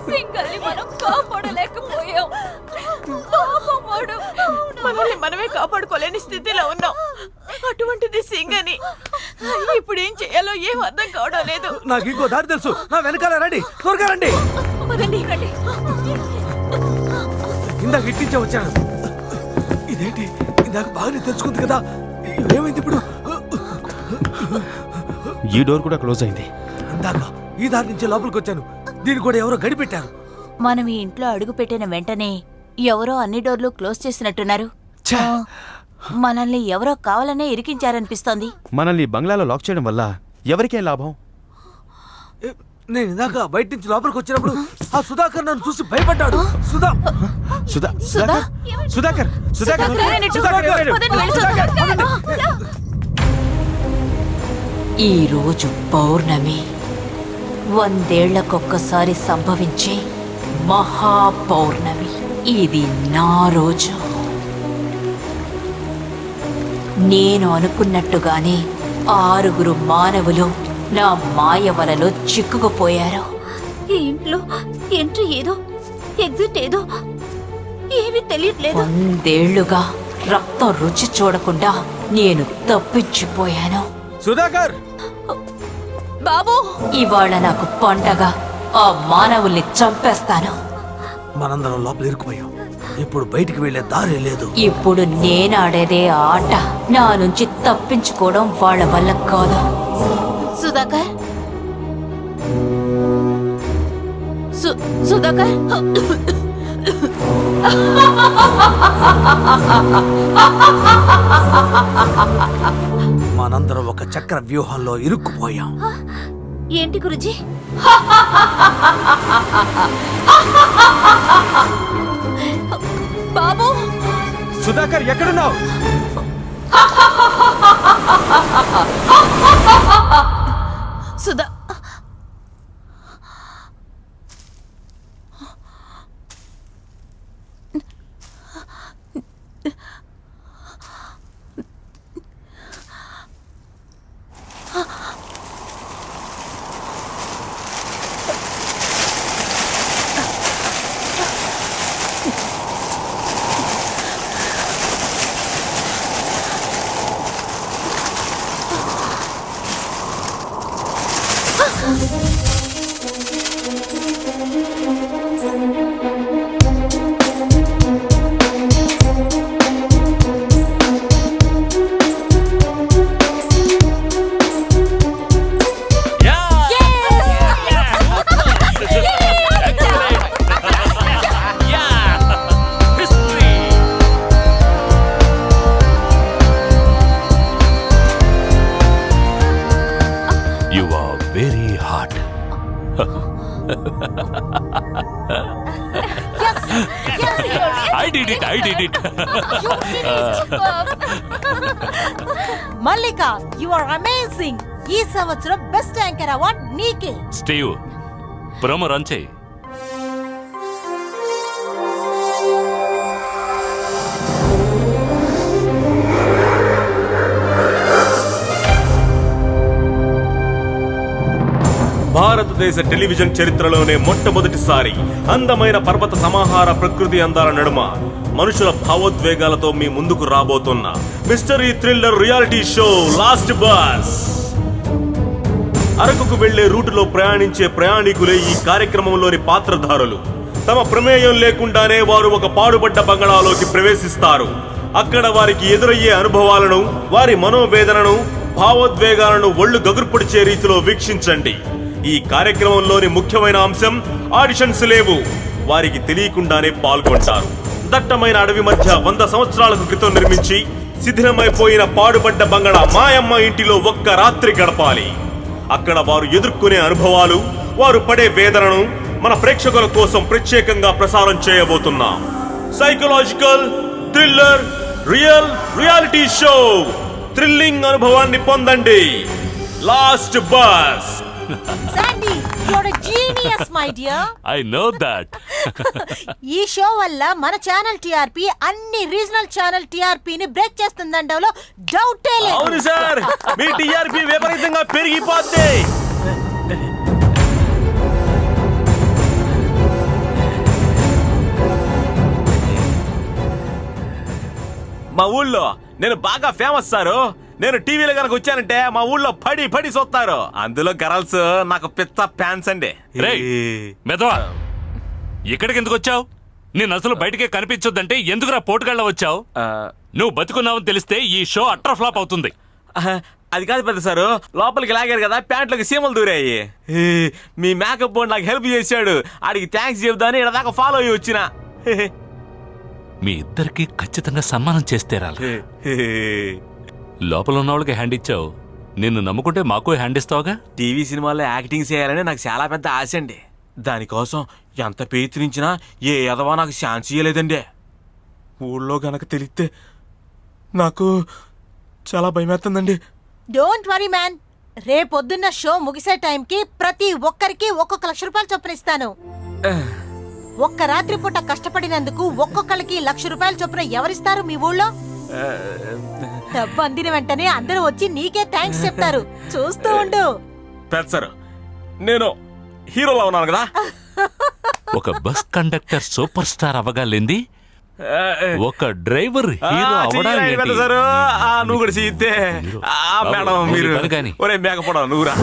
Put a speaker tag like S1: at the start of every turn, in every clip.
S1: సింగల్ని మనం కాపాడలేకపోయాం.
S2: మనల్ని మనమే కాపాడుకోలేని స్థితిలో ఉన్నాం. అటువంటిది సింగని ఇప్పుడు ఏం చేయాలో ఏం అర్థం కావడం లేదు.
S3: నాకు ఇంకో దారి తెలుసు. నా వెనకాల రండి, త్వరగా రండి. ఇందాక ఇట్టించే వచ్చాను. ఇదేంటి ఇందాక బాగానే తెలుసుకుంది కదా, ఏమైంది ఇప్పుడు?
S4: ఈ డోర్ కూడా క్లోజ్ అయింది.
S3: ఇందాక ఈ దారి నుంచి లోపలికి వచ్చాను, దీన్ని కూడా ఎవరో గడిపెట్టారు.
S1: మనం ఈ ఇంట్లో అడుగు పెట్టిన వెంటనే ఎవరో అన్ని డోర్లు క్లోజ్ చేసినట్టున్నారు. మనల్ని ఎవరో కావాలనే ఇరికించారనిపిస్తోంది.
S4: మనల్ని బంగ్లాలో లాక్ చేయడం వల్ల ఎవరికేం లాభం?
S3: నేను ఇందాక బయట నుంచి లోపలికి వచ్చినప్పుడు ఆ సుధాకర్ నన్ను చూసి భయపడ్డాడు.
S1: ఈ రోజు పౌర్ణమి, 100 ఏళ్లకొక్కసారి సంభవించే మహాపౌర్ణమి. ఇది నా రోజు. నేను అనుకున్నట్టుగానే 6 మానవులు నా మాయ వలలో చిక్కుకుపోయారు.
S5: ఈ ఇంట్లో ఎంట్రీ ఏదో, ఎగ్జిట్ ఏదో ఏమీ తెలియట్లేదు.
S1: 100 ఏళ్లుగా రక్తం రుచి చూడకుండా నేను తప్పించిపోయాను.
S3: సుధాకర్
S1: బాబు, ఇవాళ నాకు పండగ. ఆ మానవుల్ని చంపేస్తాను.
S3: మనందరం లోపల ఇరుక్కుపోయాం. ఇప్పుడు బయటికి వెళ్లే దారి లేదు.
S1: ఇప్పుడు నేనాడేదే ఆట. నా నుంచి తప్పించుకోవడం వాళ్ళ వల్ల కాదు. సుధాకర్, సుధాకర్,
S3: మనందరం ఒక చక్ర వ్యూహంలో ఇరుక్కుపోయాం.
S5: ఏంటి గురుజీ?
S1: బాబు,
S4: సుధాకర్ ఎక్కడున్నావు?
S1: Sudha,
S6: I did it.
S7: Mallika, you are amazing. ఈ సంవత్సరం బెస్ట్ యాంకర్ అవార్డ్ నీకే.
S6: స్టీవ్, ప్రోమో రన్ చేయి.
S8: భారతదేశ టెలివిజన్ చరిత్రలోనే మొట్టమొదటిసారి అందమైన పర్వత సమాహార ప్రకృతి అందాల నడుమ మనుషుల భావోద్వేగాలతో మీ ముందుకు రాబోతున్న mystery thriller reality show last bus. అరకుకు వెళ్లే రూటులో ప్రయాణించే ప్రయాణికులే ఈ కార్యక్రమంలోని పాత్రధారులు. తమ ప్రమేయం లేకుండానే వారు ఒక పాడుబడ్డ బంగళాలోకి ప్రవేశిస్తారు. అక్కడ వారికి ఎదురయ్యే అనుభవాలను, వారి మనోవేదనను, భావోద్వేగాలను ఒళ్ళు గగుర్పొడిచే రీతిలో వీక్షించండి. ఈ కార్యక్రమంలోని ముఖ్యమైన అంశం ఆడిషన్స్ లేవు. వారికి తెలియకుండానే పాల్గొంటారు. దట్టమైన అడవి మధ్య 100 సంవత్సరాలకు క్రితం నిర్మించి శిథిలమైపోయిన పాడుబడ్డ బంగళా మాయమ్మ ఇంటిలో ఒక్క రాత్రి గడపాలి. అక్కడ వారు ఎదుర్కొనే అనుభవాలు, వారు పడే వేదనను మన ప్రేక్షకుల కోసం ప్రత్యేకంగా ప్రసారం చేయబోతున్నాం. Psychological thriller reality show. Thrilling అనుభవాన్ని పొందండి. Last bus.
S7: Sandy, you're a genius, my dear.
S6: I know that.
S7: ఈ షో వల్ల మన ఛానల్ టిఆర్పి అన్ని రీజనల్ ఛానల్ టిఆర్పి ని బ్రేక్ చేస్తుందండలో డౌటే లేదు.
S8: అవును సార్, మీ టిఆర్పి విపరీతంగా పెరిగిపోద్ది. మా ఊళ్ళో నేను బాగా ఫేమస్ సారు. నేను టీవీలో కనుక వచ్చానంటే మా ఊళ్ళో పడి పడి చూస్తారు. అందులో గర్ల్స్ నాకు పిచ్చ ఫ్యాన్స్ అండి.
S6: రేయ్, మెదవా ఇక్కడికి ఎందుకు వచ్చావు? నేను అసలు బయటకే కనిపించొద్దంటే ఎందుకురా పోటుగాళ్ళ వచ్చావు? నువ్వు బతుకున్నావని తెలిస్తే ఈ షో అట్టర్ ఫ్లాప్ అవుతుంది.
S8: అది కాదు పెద్ద సారు, లోపలికి లాగారు కదా, ప్యాంట్లోకి సీమలు దూరాయి. మీ మేకప్ బోర్డు నాకు హెల్ప్ చేశాడు. ఆడికి థ్యాంక్స్ చెబుదాని ఇక్కడ దాకా ఫాలో అయ్యి వచ్చిన.
S6: మీ ఇద్దరికి ఖచ్చితంగా సన్మానం చేస్తే రాలి. లోపల ఉన్న వాళ్ళకి హ్యాండ్ ఇచ్చావు, నిన్ను నమ్ముకుంటే మాకు హ్యాండ్ ఇస్తావుగా.
S8: టీవీ సినిమాల్లో యాక్టింగ్ చేయాలని నాకు చాలా పెద్ద ఆశ అండి. దానికోసం ఎంత ప్రయత్నించినా ఏ ఎదవా నాకు ఛాన్స్ ఇయ్యలేదండి. ఊళ్ళో గనక తెలిస్తే నాకు చాలా భయమేస్తుందండి.
S7: డోంట్ వరీ మ్యాన్, రేపొద్దున్న షో ముగిసే టైంకి ప్రతి ఒక్కరికి ఒక్కొక్క ₹1,00,000 చొప్పున ఇస్తాను. ఒక్క రాత్రి పూట కష్టపడినందుకు ఒక్కొక్కరికి ₹1,00,000 చొప్పున ఎవరిస్తారు మీ ఊళ్ళో? డబ్బు అందిన వెంటనే అందరూ వచ్చి నీకే థ్యాంక్స్ చెప్తారు. చూస్తూ ఉండు.
S8: పెద్ద సార్, నేను హీరోలా ఉన్నాను కదా.
S6: ఒక బస్ కండక్టర్ సూపర్ స్టార్ అవ్వగాలేంది, ఒక డ్రైవర్ హీరో అవడానికి
S8: పెద్ద సారు, నువ్వు కూడా చేయితే. మేడం మీరు ఒరే మేకపోవడం నువ్వురా.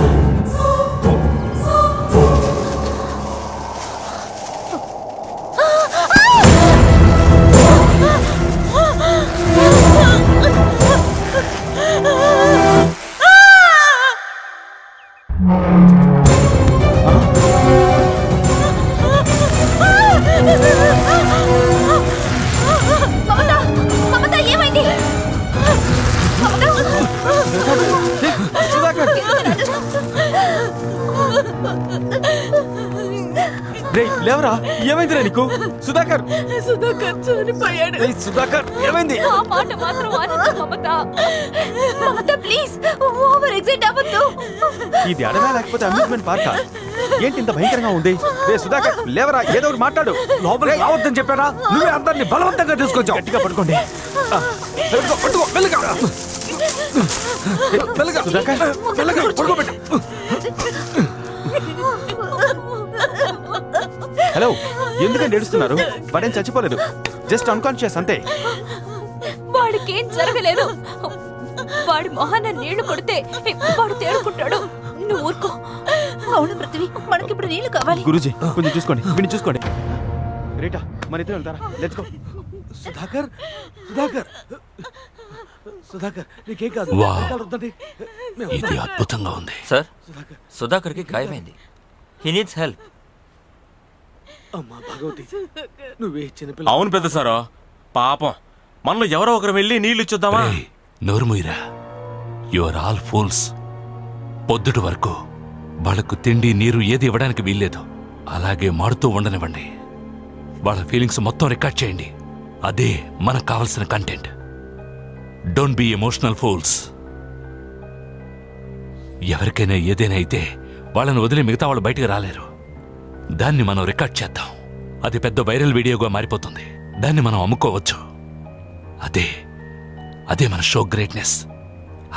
S5: మమత ఏమైంది?
S4: సుధాకర్ రేయ్ లేవరా, ఏమైందిరా నీకు? సుధాకర్
S2: సుధాకర్ చనిపోయాడు.
S4: రేయ్, సుధాకర్ ఏమైంది?
S5: ఆ మాట మాత్రం అనొద్దు మమత. మమత ప్లీజ్ ఓవర్ ఎగ్జైట్ అవ్వద్దు.
S4: ఇది అడవా లేకపోతే అమ్యూజ్మెంట్ పార్కా? ఏంటి ఇంత భయంకరంగా ఉంది? రే సుధాకర్ లేవరా, ఏదో ఒకటి మాట్లాడు.
S3: లోపలికి రావద్దని చెప్పారా? నువ్వే అందరినీ బలవంతంగా తీసుకొచ్చావు.
S4: గట్టిగా పడుకోండి.
S3: పట్టుకో, మెల్లగా. మెల్లగా,
S4: సుధాకర్
S3: మెల్లగా పడుకోబెట్టు.
S4: హలో, ఎందుకంటే ఏడుస్తున్నారు? వాడేం చచ్చిపోలేదు, జస్ట్ అన్కాన్షియస్ అంతే.
S5: వాడికేం జరగలేదు. వాడి మొహాన నీళ్లు కొడితే వాడు తేరుకుంటాడు. నువ్వు ఊరుకో. అవును పృథ్వీ, మనకిప్పుడు నీళ్లు కావాలి.
S4: గురూజీ కొంచెం చూసుకోండి, విని చూసుకోండి. రేటా మన ఇద్దరు వెళ్తారా? Let's go.
S3: సుధాకర్, సుధాకర్, సుధాకర్ నీకేం కాదు.
S6: వావ్.
S3: వద్దండి.
S6: ఇది అద్భుతంగా ఉంది.
S9: సార్, సుధాకర్కి గాయమైంది. He needs help.
S3: అమ్మా భగవతి, నువ్వే చిన్నపిల్ల.
S8: అవును పెద్ద సారు, పాపం మనలో ఎవరో ఒకరు వెళ్ళి నీళ్లు ఇచ్చుద్దామా?
S6: రేయ్, నోరుమూయిరా. You are all fools. పొద్దుటి వరకు వాళ్ళకు తిండి నీరు ఏది ఇవ్వడానికి వీల్లేదు. అలాగే మాడుతూ ఉండనివ్వండి. వాళ్ళ ఫీలింగ్స్ మొత్తం రికార్డ్ చేయండి. అదే మనకు కావలసిన content. Don't be emotional fools. ఎవరికైనా ఏదైనా అయితే వాళ్ళని వదిలి మిగతా వాళ్ళు బయటికి రాలేరు. దాన్ని మనం రికార్డ్ చేద్దాం. అది పెద్ద వైరల్ వీడియోగా మారిపోతుంది. దాన్ని మనం అమ్ముకోవచ్చు. అదే మన షో గ్రేట్నెస్.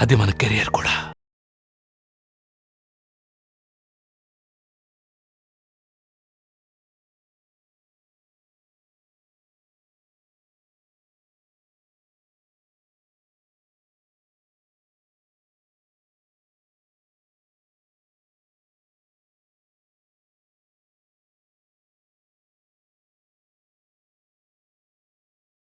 S6: అది మన కెరియర్ కూడా.